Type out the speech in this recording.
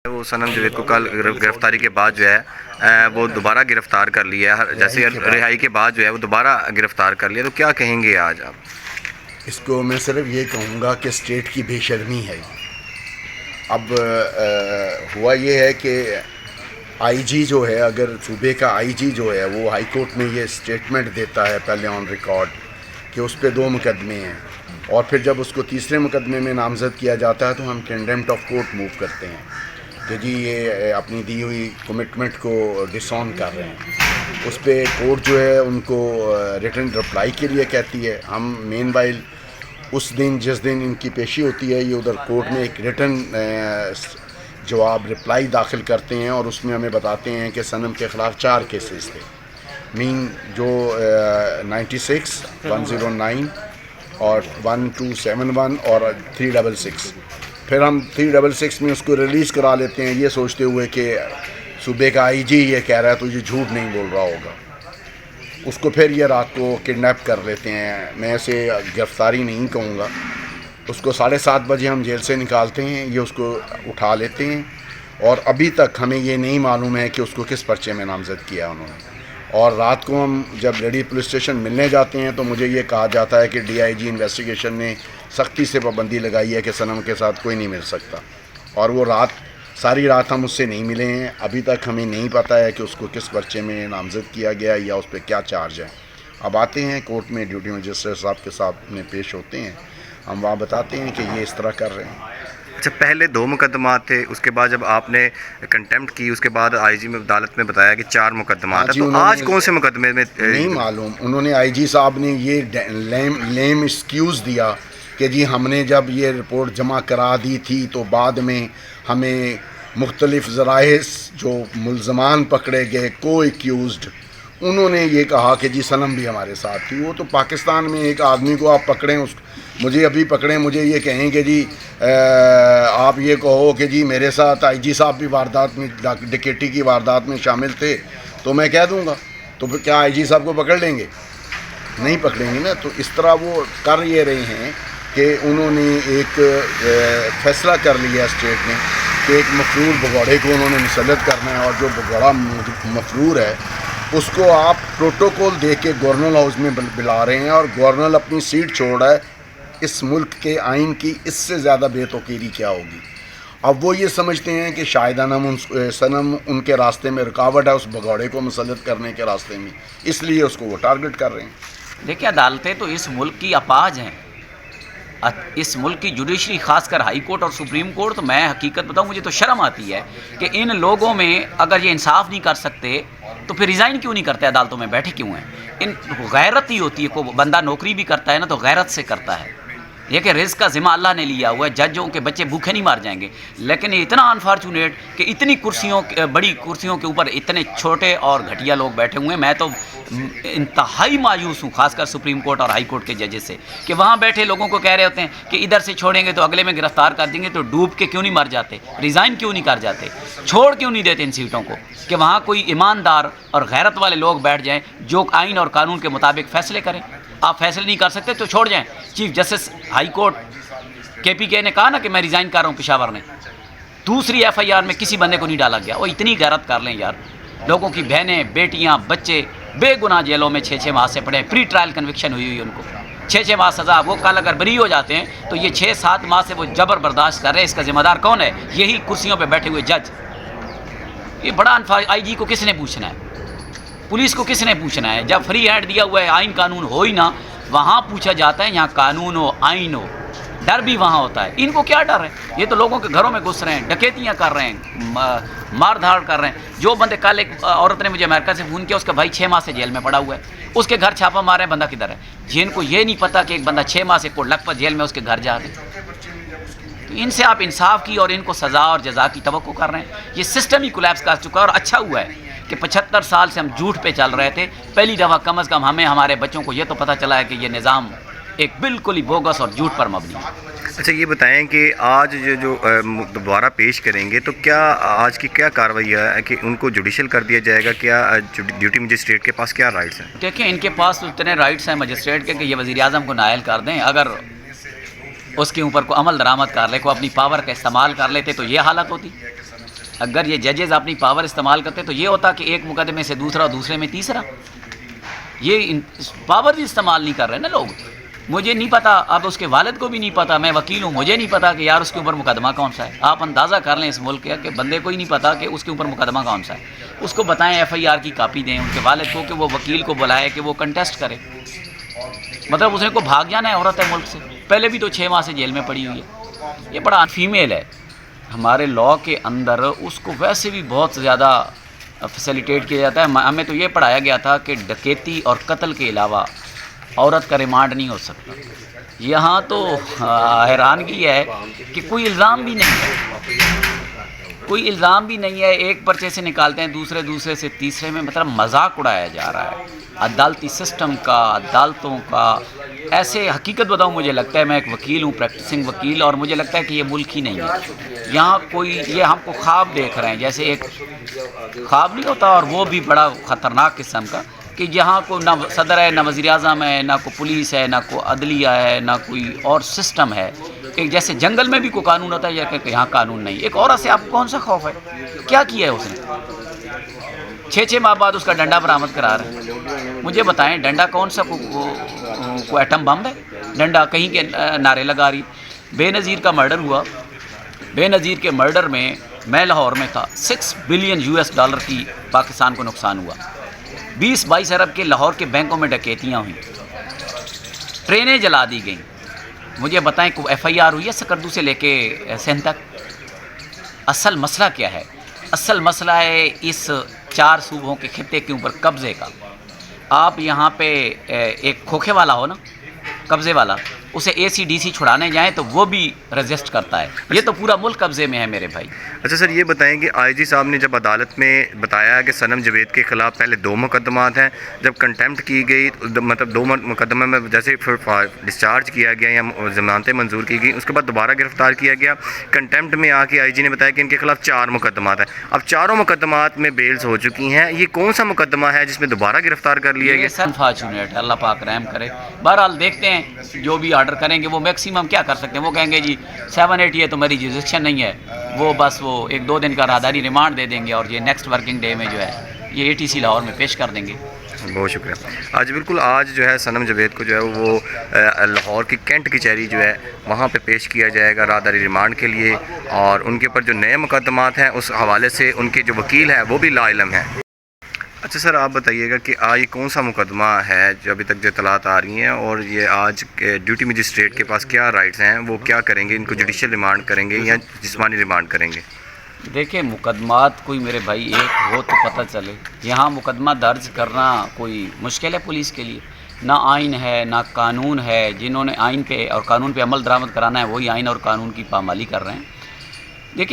وہ سنم جاوید کو کل گرفتاری کے بعد جو ہے وہ دوبارہ گرفتار کر لیا ہے، جیسے رہائی کے بعد جو ہے وہ دوبارہ گرفتار کر لیا، تو کیا کہیں گے آج آپ؟ اس کو میں صرف یہ کہوں گا کہ اسٹیٹ کی بے شرمی ہے۔ اب ہوا یہ ہے کہ آئی جی جو ہے، اگر صوبے کا آئی جی جو ہے وہ ہائی کورٹ میں یہ اسٹیٹمنٹ دیتا ہے پہلے آن ریکارڈ کہ اس پہ 2 مقدمے ہیں، اور پھر جب اس کو تیسرے مقدمے میں نامزد کیا جاتا ہے تو ہم کنڈیمٹ آف کورٹ موو کرتے ہیں کہ جی یہ اپنی دی ہوئی کمٹمنٹ کو ڈس آن کر رہے ہیں۔ اس پہ کورٹ جو ہے ان کو ریٹن رپلائی کے لیے کہتی ہے۔ ہم مین وائل اس دن جس دن ان کی پیشی ہوتی ہے، یہ ادھر کورٹ میں ایک ریٹن جواب رپلائی داخل کرتے ہیں، اور اس میں ہمیں بتاتے ہیں کہ سنم کے خلاف 4 کیسز تھے، مین جو 96، 109 اور 1271 اور 366۔ پھر ہم 366 میں اس کو ریلیز کرا لیتے ہیں، یہ سوچتے ہوئے کہ صوبے کا آئی جی یہ کہہ رہا ہے تو یہ جھوٹ نہیں بول رہا ہوگا۔ اس کو پھر یہ رات کو کڈنیپ کر لیتے ہیں۔ میں اسے گرفتاری نہیں کہوں گا، اس کو 7:30 بجے ہم جیل سے نکالتے ہیں، یہ اس کو اٹھا لیتے ہیں، اور ابھی تک ہمیں یہ نہیں معلوم ہے کہ اس کو کس پرچے میں نامزد کیا انہوں نے۔ اور رات کو ہم جب لیڈی پولیس اسٹیشن ملنے جاتے ہیں تو مجھے یہ کہا جاتا ہے کہ ڈی آئی جی انویسٹیگیشن نے سختی سے پابندی لگائی ہے کہ سنم کے ساتھ کوئی نہیں مل سکتا، اور وہ ساری رات ہم اس سے نہیں ملے ہیں۔ ابھی تک ہمیں نہیں پتہ ہے کہ اس کو کس پرچے میں نامزد کیا گیا یا اس پہ کیا چارج ہے۔ اب آتے ہیں کورٹ میں، ڈیوٹی مجسٹریٹ صاحب کے سامنے پیش ہوتے ہیں، ہم وہاں بتاتے ہیں کہ یہ اس طرح کر رہے ہیں۔ اچھا، پہلے 2 مقدمات تھے، اس کے بعد جب آپ نے کنٹیمپٹ کی، اس کے بعد آئی جی میں عدالت میں بتایا کہ 4 مقدمات ہیں، تو آج کون سے مقدمے میں؟ نہیں معلوم، انہوں نے آئی جی صاحب نے یہ لیم ایکسکیوز دیا کہ جی ہم نے جب یہ رپورٹ جمع کرا دی تھی تو بعد میں ہمیں مختلف ذرائع جو ملزمان پکڑے گئے، کو ایکیوزڈ، انہوں نے یہ کہا کہ جی سنم بھی ہمارے ساتھ تھی۔ وہ تو پاکستان میں ایک آدمی کو آپ پکڑیں، مجھے ابھی پکڑیں، مجھے یہ کہیں کہ جی آپ یہ کہو کہ جی میرے ساتھ آئی جی صاحب بھی واردات میں، ڈکیٹی کی واردات میں شامل تھے، تو میں کہہ دوں گا، تو پھر کیا آئی جی صاحب کو پکڑ لیں گے؟ نہیں پکڑیں گے نا۔ تو اس طرح وہ کر یہ رہے ہیں کہ انہوں نے ایک فیصلہ کر لیا اسٹیٹ نے کہ ایک مفرور بگوڑے کو انہوں نے مسلط کرنا ہے، اور جو بگوڑا مفرور ہے اس کو آپ پروٹوکول دے کے گورنر ہاؤس میں بلا رہے ہیں، اور گورنر اپنی سیٹ چھوڑ رہا ہے۔ اس ملک کے آئین کی اس سے زیادہ بے توقیری کیا ہوگی؟ اب وہ یہ سمجھتے ہیں کہ شاید سنم ان کے راستے میں رکاوٹ ہے، اس بگوڑے کو مسلط کرنے کے راستے میں، اس لیے اس کو وہ ٹارگٹ کر رہے ہیں۔ دیکھیں، عدالتیں تو اس ملک کی اپاج ہیں، اس ملک کی جوڈیشری، خاص کر ہائی کورٹ اور سپریم کورٹ۔ تو میں حقیقت بتاؤں، مجھے تو شرم آتی ہے کہ ان لوگوں میں اگر یہ انصاف نہیں کر سکتے تو پھر ریزائن کیوں نہیں کرتے، عدالتوں میں بیٹھے کیوں ہیں؟ ان غیرت ہی ہوتی ہے، کوئی بندہ نوکری بھی کرتا ہے نا تو غیرت سے کرتا ہے۔ یہ کہ رزق کا ذمہ اللہ نے لیا ہوا ہے، ججوں کے بچے بھوکے نہیں مار جائیں گے، لیکن یہ اتنا انفارچونیٹ کہ اتنی بڑی کرسیوں کے اوپر اتنے چھوٹے اور گھٹیا لوگ بیٹھے ہوئے ہیں۔ میں تو انتہائی مایوس ہوں، خاص کر سپریم کورٹ اور ہائی کورٹ کے ججز سے، کہ وہاں بیٹھے لوگوں کو کہہ رہے ہوتے ہیں کہ ادھر سے چھوڑیں گے تو اگلے میں گرفتار کر دیں گے، تو ڈوب کے کیوں نہیں مر جاتے؟ ریزائن کیوں نہیں کر جاتے؟ چھوڑ کیوں نہیں دیتے ان سیٹوں کو کہ وہاں کوئی ایماندار اور غیرت والے لوگ بیٹھ جائیں جو آئین اور قانون کے مطابق فیصلے کریں؟ آپ فیصلے نہیں کر سکتے تو چھوڑ جائیں۔ Chief justice high court KPK نے کہا نا کہ میں ریزائن کر رہا ہوں پشاور نے، دوسری FIR میں کسی بندے کو نہیں ڈالا گیا۔ وہ اتنی غیرت کر لیں یار، لوگوں کی بہنیں، بیٹیاں، بچے بے گناہ جیلوں میں 6 ماہ سے پڑے، پری ٹرائل کنوکشن ہوئی ان کو 6 ماہ سزا۔ وہ کل اگر بری ہو جاتے ہیں تو یہ 6-7 ماہ سے وہ جبر برداشت کر رہے ہیں۔ اس کا ذمہ دار کون ہے؟ یہی کرسیوں پہ بیٹھے ہوئے جج۔ یہ بڑا آئی جی کو کس نے پوچھنا ہے؟ پولیس کو کس نے پوچھنا ہے؟ جب فری ہینڈ دیا ہوا ہے، آئین قانون ہو ہی نہ، وہاں پوچھا جاتا ہے، یہاں قانون ہو، آئین ہو، ڈر بھی وہاں ہوتا ہے۔ ان کو کیا ڈر ہے؟ یہ تو لوگوں کے گھروں میں گھس رہے ہیں، ڈکیتیاں کر رہے ہیں، مار دھاڑ کر رہے ہیں۔ جو بندے، کل ایک عورت نے مجھے امریکہ سے فون کیا، اس کا بھائی 6 ماہ سے جیل میں پڑا ہوا ہے، اس کے گھر چھاپا مار رہے ہیں، بندہ کدھر ہے؟ جن کو یہ نہیں پتہ کہ ایک بندہ 6 ماہ سے لکھپت جیل میں اس کے گھر جا رہے ہیں۔ تو ان سے آپ انصاف کی اور ان کو سزا اور جزا کی توقع کر رہے ہیں۔ یہ سسٹم ہی کولیپس کر چکا ہے، اور اچھا ہوا ہے کہ 75 سال سے ہم جھوٹ پہ چل رہے تھے۔ پہلی دفعہ کم از کم ہمیں، ہمارے بچوں کو یہ تو پتہ چلا ہے کہ یہ نظام ایک بالکل ہی بوگس اور جھوٹ پر مبنی ہے۔ اچھا، یہ بتائیں کہ آج جو دوبارہ پیش کریں گے تو کیا آج کی کیا کارروائی ہے کہ ان کو جوڈیشل کر دیا جائے گا؟ کیا ڈیوٹی مجسٹریٹ کے پاس کیا رائٹس ہیں؟ دیکھیں، ان کے پاس تو اتنے رائٹس ہیں مجسٹریٹ کے کہ یہ وزیر اعظم کو نائل کر دیں۔ اگر اس کے اوپر کو عمل درآمد کر لے، کو اپنی پاور کا استعمال کر لیتے تو یہ حالت ہوتی. اگر یہ ججز اپنی پاور استعمال کرتے تو یہ ہوتا کہ ایک مقدمے سے دوسرا، دوسرے میں تیسرا. یہ پاور بھی استعمال نہیں کر رہے نا لوگ. مجھے نہیں پتا، اب اس کے والد کو بھی نہیں پتا، میں وکیل ہوں، مجھے نہیں پتا کہ یار اس کے اوپر مقدمہ کون سا ہے. آپ اندازہ کر لیں اس ملک کا کہ بندے کو ہی نہیں پتا کہ اس کے اوپر مقدمہ کون سا ہے. اس کو بتائیں FIR کی کاپی دیں ان کے والد کو کہ وہ وکیل کو بلائے کہ وہ کنٹیسٹ کرے. مطلب اس نے کو بھاگ جانا ہے، عورت ہے ملک سے، پہلے بھی تو 6 ماہ سے جیل میں پڑی ہوئی ہے. یہ بڑا فیمیل ہے. ہمارے لاء کے اندر اس کو ویسے بھی بہت زیادہ فیسیلیٹیٹ کیا جاتا ہے. ہمیں تو یہ پڑھایا گیا تھا کہ ڈکیتی اور قتل کے علاوہ عورت کا ریمانڈ نہیں ہو سکتا. یہاں تو حیرانگی ہے کہ کوئی الزام بھی نہیں ہے، کوئی الزام بھی نہیں ہے. ایک پرچے سے نکالتے ہیں، دوسرے سے تیسرے میں، مطلب مذاق اڑایا جا رہا ہے عدالتی سسٹم کا، عدالتوں کا. ایسے حقیقت بتاؤں، مجھے لگتا ہے، میں ایک وکیل ہوں، پریکٹسنگ وکیل، اور مجھے لگتا ہے کہ یہ ملک ہی نہیں ہے. یہاں کوئی، یہ ہم کو خواب دیکھ رہے ہیں، جیسے ایک خواب نہیں ہوتا، اور وہ بھی بڑا خطرناک قسم کا، کہ یہاں کو نہ صدر ہے، نہ وزیر اعظم ہے، نہ کوئی پولیس ہے، نہ کوئی عدلیہ ہے، نہ کوئی اور سسٹم ہے. کہ جیسے جنگل میں بھی کوئی قانون ہوتا ہے، یا کہ یہاں قانون نہیں. ایک عورت سے آپ کو کون سا خوف ہے؟ کیا کیا ہے اس نے؟ 6 ماہ بعد اس کا ڈنڈا برآمد کرا رہے ہیں. مجھے بتائیں، ڈنڈا کون سا کوئی ایٹم بم ہے؟ ڈنڈا کہیں کے نعرے لگا رہی. بے نظیر کا مرڈر ہوا. بے نظیر کے مرڈر میں لاہور میں تھا. $6 بلین کی پاکستان کو نقصان ہوا. 20-22 ارب کے لاہور کے بینکوں میں ڈکیتیاں ہوئیں، ٹرینیں جلا دی گئیں. مجھے بتائیں، کوئی FIR ہوئی ہے سکردو سے لے کے سندھ تک؟ اصل مسئلہ کیا ہے؟ اصل مسئلہ ہے اس 4 صوبوں کے خطے کے اوپر قبضے کا. آپ یہاں پہ ایک کھوکھے والا ہو نا، قبضے والا، اسے ACDC چھڑانے جائیں تو وہ بھی ریزسٹ کرتا ہے. یہ تو پورا ملک قبضے میں ہے میرے بھائی. اچھا سر، یہ بتائیں کہ IG صاحب نے جب عدالت میں بتایا کہ صنم جاوید کے خلاف پہلے 2 مقدمات ہیں، جب کنٹیمپٹ کی گئی، مطلب 2 مقدمے میں جیسے ڈسچارج کیا گیا یا ضمانتیں منظور کی گئی، اس کے بعد دوبارہ گرفتار کیا گیا. کنٹیمپٹ میں آ کے IG نے بتایا کہ ان کے خلاف 4 مقدمات ہیں. اب 4 مقدمات میں بیلز ہو چکی ہیں. یہ کون سا مقدمہ ہے جس میں دوبارہ گرفتار کر لیا گیا؟ انفارچونیٹ ہے، اللہ پاک رحم کرے. بہرحال دیکھتے ہیں، جو بھی آرڈر کریں گے وہ میکسیمم کیا کر سکتے ہیں. وہ کہیں گے جی 7-8 یہ تو میری جوزیکشن نہیں ہے، وہ بس وہ 1-2 دن کا راہداری ریمانڈ دے دیں گے، اور یہ نیکسٹ ورکنگ ڈے میں جو ہے یہ ATC لاہور میں پیش کر دیں گے. بہت شکریہ. آج جو ہے صنم جاوید کو جو ہے وہ لاہور کی کینٹ کچہری جو ہے وہاں پہ پیش کیا جائے گا راہداری ریمانڈ کے لیے، اور ان کے اوپر جو نئے مقدمات ہیں اس حوالے سے ان کے جو وکیل ہیں وہ بھی لا علم ہیں. اچھا سر، آپ بتائیے گا کہ آج کون سا مقدمہ ہے جو ابھی تک جو اطلاعات آ رہی ہیں، اور یہ آج ڈیوٹی مجسٹریٹ کے پاس کیا رائٹس ہیں، وہ کیا کریں گے؟ ان کو جوڈیشل ریمانڈ کریں گے یا جسمانی ریمانڈ کریں گے؟ دیکھیں، مقدمات کوئی میرے بھائی ایک ہو تو پتہ چلے. یہاں مقدمہ درج کرنا کوئی مشکل ہے پولیس کے لیے. نہ آئین ہے، نہ قانون ہے. جنہوں نے آئین پہ اور قانون پہ عمل درآمد کرانا ہے وہی آئین اور قانون کی پامالی کر رہے ہیں. دیکھیں